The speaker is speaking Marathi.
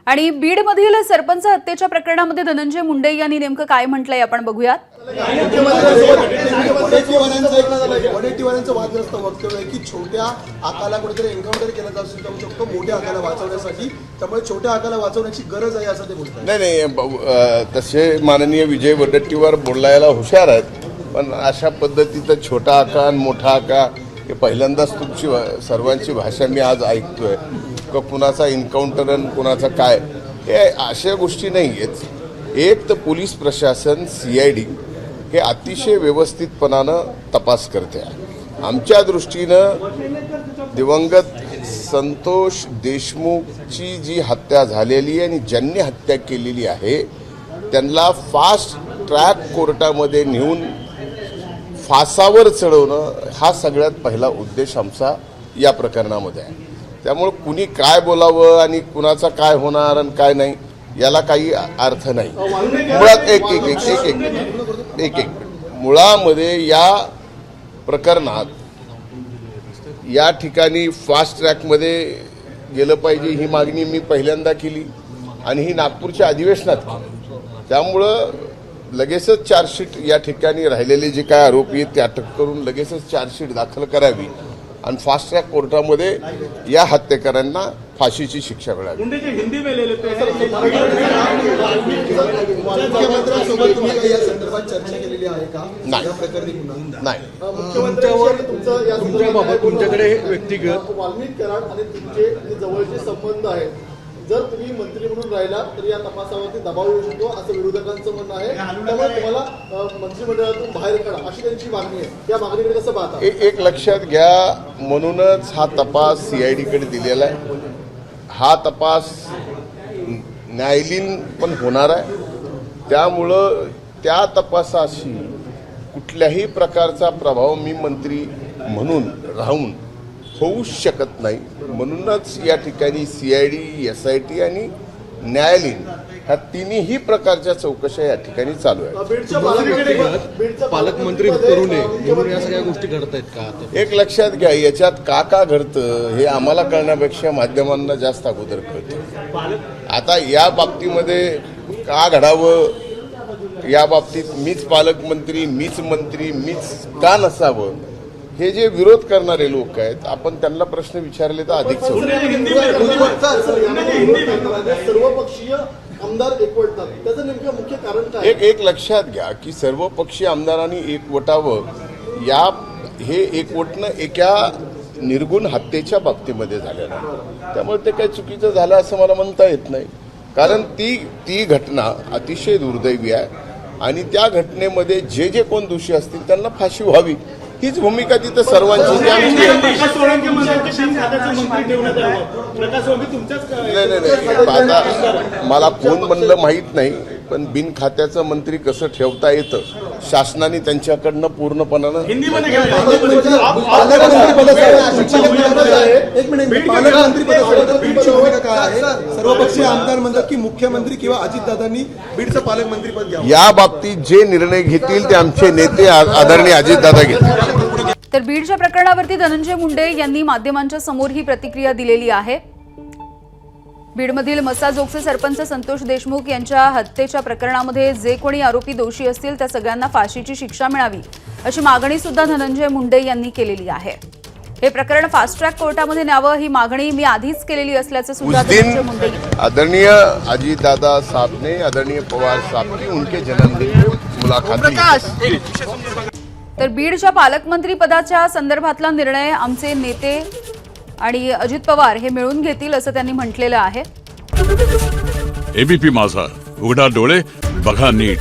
आणि बीडमधील सरपंच हत्येच्या प्रकरणामध्ये धनंजय मुंडे यांनी नेमकं काय म्हटलंय आपण बघूयात। वडेट्टीवारांचं वादग्रस्त वक्तव्य आहे की छोट्या आकाला कुठेतरी एन्काउंटर केला जाऊ शकतो मोठ्या आकाला वाचवण्यासाठी, त्यामुळे छोट्या आकाला वाचवण्याची गरज आहे असं ते बोलतात। नाही, तसे माननीय विजय वडेट्टीवार बोलायला हुशार आहेत, पण अशा पद्धतीचं छोटा आका आणि मोठा आका हे पहिल्यांदाच तुमची सर्वांची भाषा मी आज ऐकतोय का कुणाचा एन्काउंटर आणि कुणाचा काय, हे अशा गोष्टी नाही आहेत। एक तर पोलीस प्रशासन CID हे अतिशय व्यवस्थितपणानं तपास करते आहे। आमच्या दृष्टीनं दिवंगत संतोष देशमुखची जी हत्या झालेली आहे आणि ज्यांनी हत्या केलेली आहे त्यांना फास्ट ट्रॅक कोर्टामध्ये नेऊन फासावर चढवणं हा सगळ्यात पहिला उद्देश आमचा या प्रकरणामध्ये आहे। त्यामुळे कुणी काय बोलावं आणि कुणाचा काय होणार आणि काय नाही याला काही अर्थ नाही। मुळात एक मुळामध्ये या प्रकरणात या ठिकाणी फास्ट ट्रॅकमध्ये गेलं पाहिजे ही मागणी मी पहिल्यांदा केली आणि ही नागपूरच्या अधिवेशनात केली। त्यामुळं लगेचच चार्जशीट या ठिकाणी राहिलेले जे काय आरोपी आहेत ते अटक करून लगेचच चार्जशीट दाखल करावी आणि फास्ट ट्रॅक कोर्टामध्ये या हत्येकरांना फाशीची शिक्षा मिळावी। नाही, तुमच्याकडे व्यक्तिगत वाल्मिक कराड आणि तुमचे जवळचे संबंध आहेत, जर तुम्ही मंत्री म्हणून राहिला तर या तपासावरती दबाव येऊ शकतो असं विरोधकांचं म्हणणं आहे, त्यामुळे तुम्हाला मंत्रिमंडळातून बाहेर काढा अशी त्यांची मागणी आहे। या मागणीकडे कसं पाहता? एक लक्षात घ्या, म्हणूनच हा तपास CID कडे दिलेला आहे। हा तपास न्यायालयीन पण होणार आहे, त्यामुळं त्या तपासाशी कुठल्याही प्रकारचा प्रभाव मी मंत्री म्हणून राहून होऊच शकत नाही। म्हणूनच या ठिकाणी CID, SIT आणि न्यायालयीन ह्या तिन्ही प्रकारच्या चौकशा या ठिकाणी चालू आहेत। पालकमंत्री करू नये म्हणून या सगळ्या गोष्टी घडत आहेत का? एक लक्षात घ्या, याच्यात का घडतं हे आम्हाला कळण्यापेक्षा माध्यमांना जास्त अगोदर कळतं। आता या बाबतीमध्ये का घडावं, या बाबतीत मीच पालकमंत्री, मीच मंत्री, मीच का नसावं, हे जे विरोध करणारे लोक आहेत आपण त्यांना प्रश्न विचारले तर अधिक सर्वपक्षीय आमदार एकवटतात, त्याचं नेमकं मुख्य कारण काय? एक लक्षात घ्या की सर्वपक्षीय आमदारांनी एकवटावं, या हे एकवटणं एका निर्गुण हत्येच्या बाबतीमध्ये झालेलं आहे। त्यामुळे ते काही चुकीचं झालं असं मला म्हणता येत नाही, कारण ती घटना अतिशय दुर्दैवी आहे आणि त्या घटनेमध्ये जे कोण दोषी असतील त्यांना फाशी व्हावी हीच भूमिका तिथं सर्वांची। नाही, आता मला कोण म्हणलं माहीत नाही, पण बिन खात्याचं मंत्री कसं ठेवता येतं शासनाने त्यांच्याकडनं पूर्णपणानं सर्वपक्षीय आमदार म्हणतात की मुख्यमंत्री किंवा अजितदादांनी बीडचं पालकमंत्रीपद घ्यावं। या बाबतीत जे निर्णय घेतील ते आमचे नेते आदरणीय अजितदादा घेतील। तर बीडच्या प्रकरणावरती धनंजय मुंडे यांनी माध्यमांच्या समोर ही प्रतिक्रिया दिलेली आहे। बीडमधील मसाजोगचे सरपंच संतोष देशमुख यांच्या हत्येच्या प्रकरणामध्ये जे कोणी आरोपी दोषी असतील त्या सगळ्यांना फाशीची शिक्षा मिळावी अशी मागणी सुद्धा धनंजय मुंडे यांनी केलेली आहे। हे प्रकरण फास्ट ट्रॅक कोर्टामध्ये न्यावं ही मागणी मी आधीच केलेली असल्याचं सुद्धा धनंजय मुंडे आदरणीय अजितदादा साहब ने आदरणीय पवार साहब की उनके जन्मदिन मुलाकात। तर बीडच्या पालकमंत्री पदाच्या संदर्भातला निर्णय आमचे नेते आणि अजित पवार हे मिळून घेतील असं त्यांनी म्हटलेलं आहे। ABP माझा, उघडा डोळे बघा नीट।